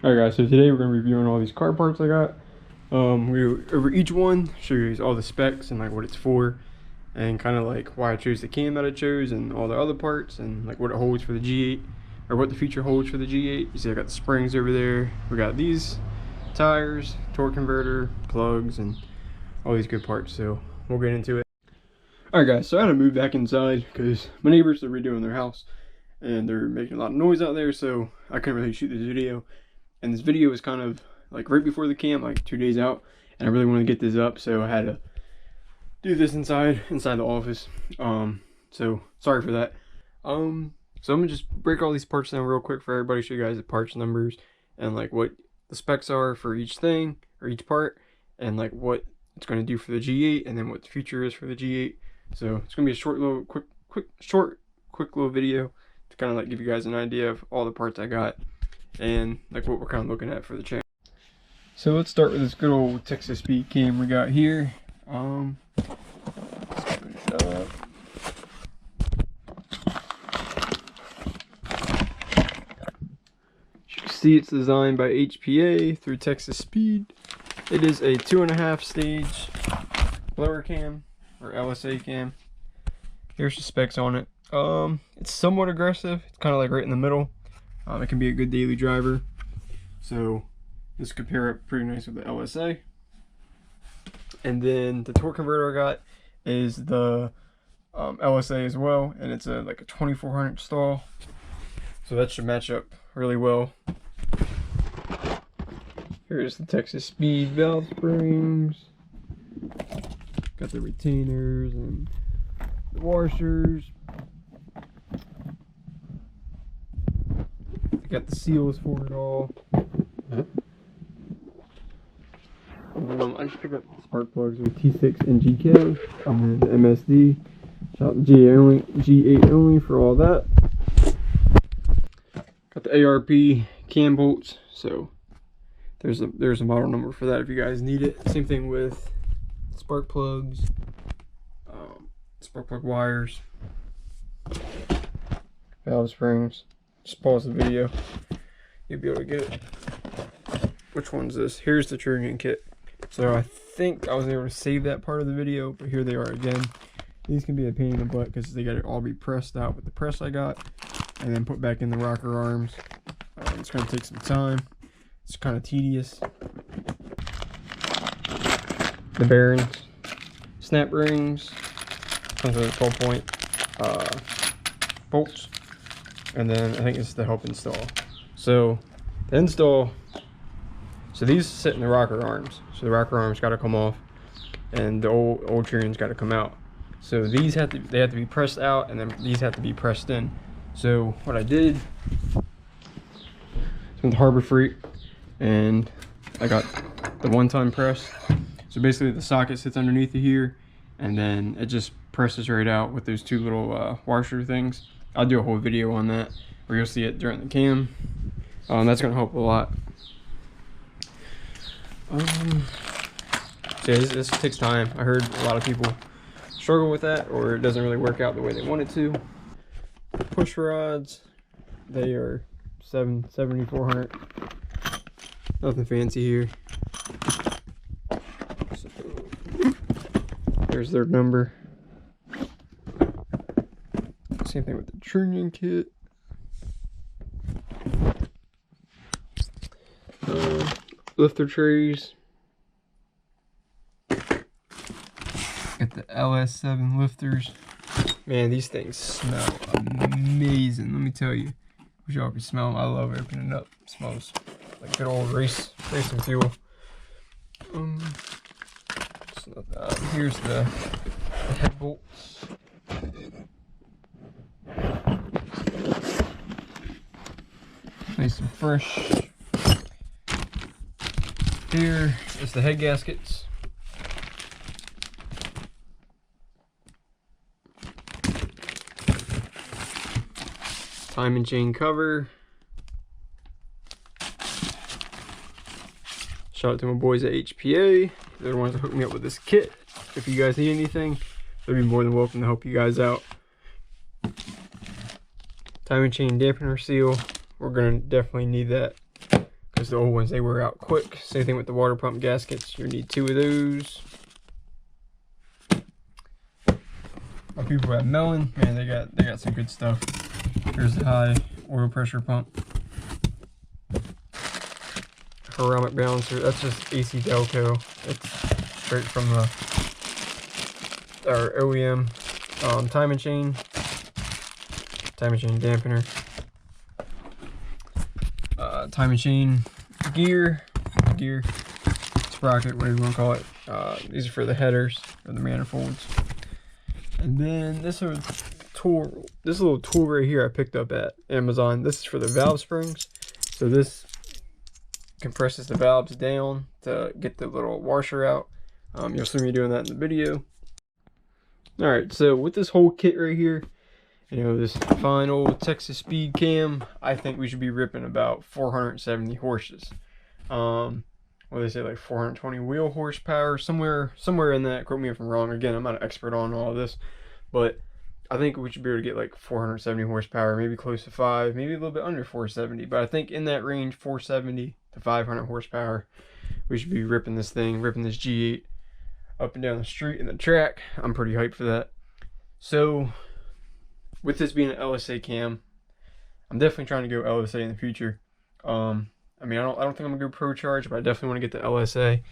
Alright guys, so today we're going to be reviewing all these car parts I got. We over each one, show you all the specs and like what it's for, and kind of like why I chose the cam that I chose and all the other parts, and like what it holds for the G8, or what the feature holds for the G8. You see I got the springs over there, we got these tires, torque converter, plugs, and all these good parts, so we'll get into it. Alright guys, so I had to move back inside because my neighbors are redoing their house and they're making a lot of noise out there, so I couldn't really shoot this video. And this video was kind of like right before the camp, like 2 days out, and I really wanted to get this up, so I had to do this inside the office. So sorry for that. So I'm gonna just break all these parts down real quick for everybody, show you guys the parts numbers and like what the specs are for each thing or each part, and like what it's going to do for the G8, and then what the future is for the G8. So it's gonna be a short little quick little video to kind of like give you guys an idea of all the parts I got and like what we're kind of looking at for the channel. So let's start with this good old Texas speed cam we got here. Let's open it up. You can see it's designed by HPA through Texas Speed. It is a 2.5 stage blower cam or LSA cam. Here's the specs on it. It's somewhat aggressive. It's kind of like right in the middle. It can be a good daily driver. So this could pair up pretty nice with the LSA. And then the torque converter I got is the LSA as well, and it's like a 2400 stall. So that should match up really well. Here's the Texas Speed valve springs. Got the retainers and the washers. Got the seals for it all. I just picked up the spark plugs with T6 NGK and the MSD. Shout out to G8 only for all that. Got the ARP Cam bolts, so there's a model number for that if you guys need it. Same thing with spark plugs, spark plug wires, valve springs. Just pause the video, you'll be able to get it. Which one's this? Here's the Trunnion kit. So I think I was able to save that part of the video, but here they are again. These can be a pain in the butt because they got to all be pressed out with the press I got, and then put back in the rocker arms. It's going to take some time. It's kind of tedious. The bearings, snap rings, comes with a 12-point bolts. And then I think it's the help install. So the install, so these sit in the rocker arms. So the rocker arms got to come off, and the old Trunnion's got to come out. So these have to be pressed out, and then these have to be pressed in. So what I did, with Harbor Freight, and I got the one-time press. So basically the socket sits underneath it here, and then it just presses right out with those two little washer things. I'll do a whole video on that where you'll see it during the cam. That's going to help a lot. So yeah, this takes time. I heard a lot of people struggle with that, or it doesn't really work out the way they want it to. Push rods, they are 7400. Nothing fancy here. So, there's their number. Same thing with the Trunnion kit. Lifter trays. Got the LS7 Lifters. Man, these things smell amazing. Let me tell you. Wish y'all could smell them. I love opening it up. It smells like good old racing fuel. Here's the head bolts. Nice and fresh. Here is the head gaskets. Timing chain cover. Shout out to my boys at HPA. They're the ones that hooked me up with this kit. If you guys need anything, they'll be more than welcome to help you guys out. Timing chain dampener seal. We're gonna definitely need that because the old ones, they wear out quick. Same thing with the water pump gaskets. You need 2 of those. Our people at Melling, man, they got some good stuff. Here's the high oil pressure pump. Harmonic balancer, that's just AC Delco. It's straight from our OEM. Timing chain dampener. Timing chain gear, sprocket, whatever you want to call it. These are for the headers or the manifolds. And then this little tool right here I picked up at Amazon. This is for the valve springs. So this compresses the valves down to get the little washer out. You'll see me doing that in the video. Alright, so with this whole kit right here, you know, this fine old Texas speed cam, I think we should be ripping about 470 horses. What they say, like 420 wheel horsepower, somewhere in that. Quote me if I'm wrong. Again, I'm not an expert on all of this, but I think we should be able to get like 470 horsepower, maybe close to 5, maybe a little bit under 470, but I think in that range, 470 to 500 horsepower, we should be ripping this G8 up and down the street and the track. I'm pretty hyped for that. So with this being an LSA cam, I'm definitely trying to go LSA in the future. I mean, I don't think I'm gonna go Pro Charge, but I definitely want to get the LSA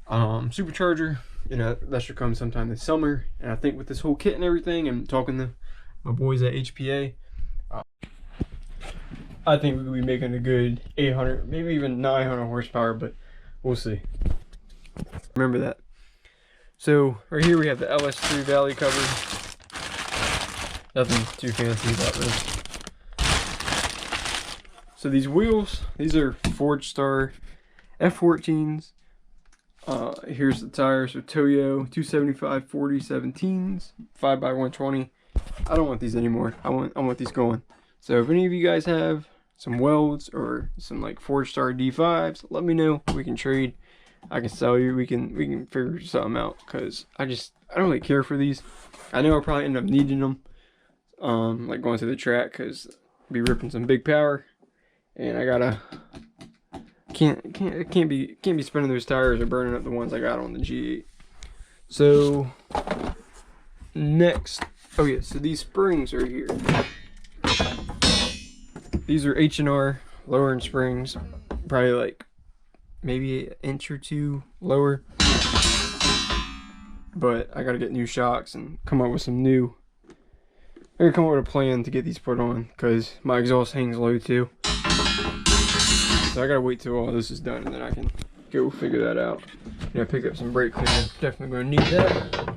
supercharger. You know, that should come sometime this summer. And I think with this whole kit and everything, and talking to my boys at HPA, I think we could be making a good 800, maybe even 900 horsepower, but we'll see. Remember that. So right here we have the LS3 valley cover. Nothing too fancy about this. So these wheels, these are Forge Star F14s. Here's the tires, so Toyo 275 40 17s, 5x120. I don't want these anymore. I want these going. So if any of you guys have some welds or some like Forge Star D5s, let me know. We can trade. I can sell you. We can figure something out, because I don't really care for these. I know I'll probably end up needing them, like going to the track, because I'll be ripping some big power. And I gotta can't be spinning those tires or burning up the ones I got on the G8. So next, oh yeah, so these springs are here. These are H&R lowering springs, probably like maybe an inch or 2 lower. But I gotta get new shocks and come up with some new. I gotta come up with a plan to get these put on, because my exhaust hangs low too. So I gotta wait till all this is done, and then I can go figure that out. You know, pick up some brake cleaner. Definitely gonna need that.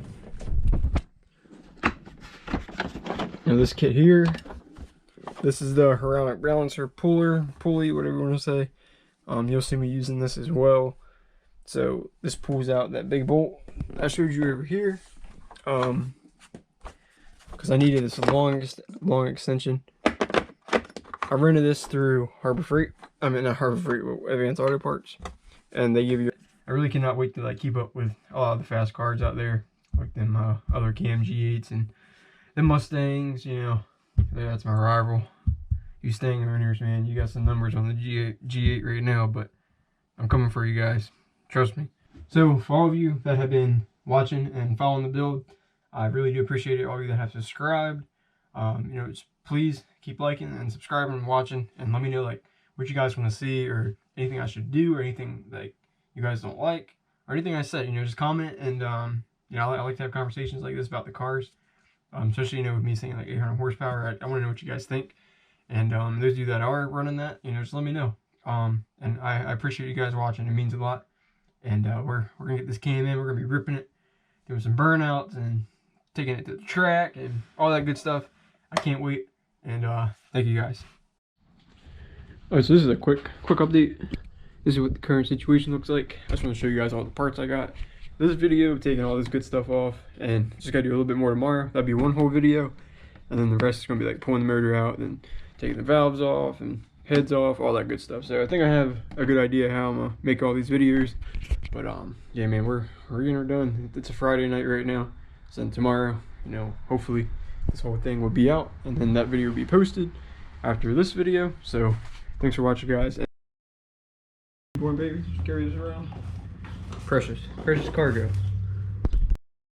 Now this kit here, this is the Harmonic balancer pulley, whatever you want to say. You'll see me using this as well. So this pulls out that big bolt I showed you over here. Because I needed this long extension. I rented this through Harbor Freight. I mean, not Harbor Freight, but Advanced Auto Parts. And they give you, I really cannot wait to like keep up with a lot of the fast cars out there, like them other Cam G8s and the Mustangs. You know, that's my rival. You Stang owners, man, you got some numbers on the G8 right now, but I'm coming for you guys. Trust me. So for all of you that have been watching and following the build, I really do appreciate it. All of you that have subscribed, you know, just please keep liking and subscribing and watching, and let me know like what you guys want to see, or anything I should do, or anything like you guys don't like, or anything I said. You know, just comment. And you know, I like to have conversations like this about the cars, especially, you know, with me saying like 800 horsepower. I want to know what you guys think. And those of you that are running that, you know, just let me know. And I appreciate you guys watching. It means a lot. And we're gonna get this cam in. We're gonna be ripping it, doing some burnouts, and taking it to the track, and all that good stuff. I can't wait. And thank you guys. Alright, so this is a quick update. This is what the current situation looks like. I just want to show you guys all the parts I got. This video, taking all this good stuff off, and just gotta do a little bit more tomorrow. That'd be one whole video, and then the rest is gonna be like pulling the motor out, and taking the valves off and heads off, all that good stuff. So I think I have a good idea how I'm gonna make all these videos. But yeah, man, we're getting her done. It's a Friday night right now, so then tomorrow, you know, hopefully this whole thing will be out, and then that video will be posted after this video. So thanks for watching, guys. Born baby, just carry this around. Precious cargo.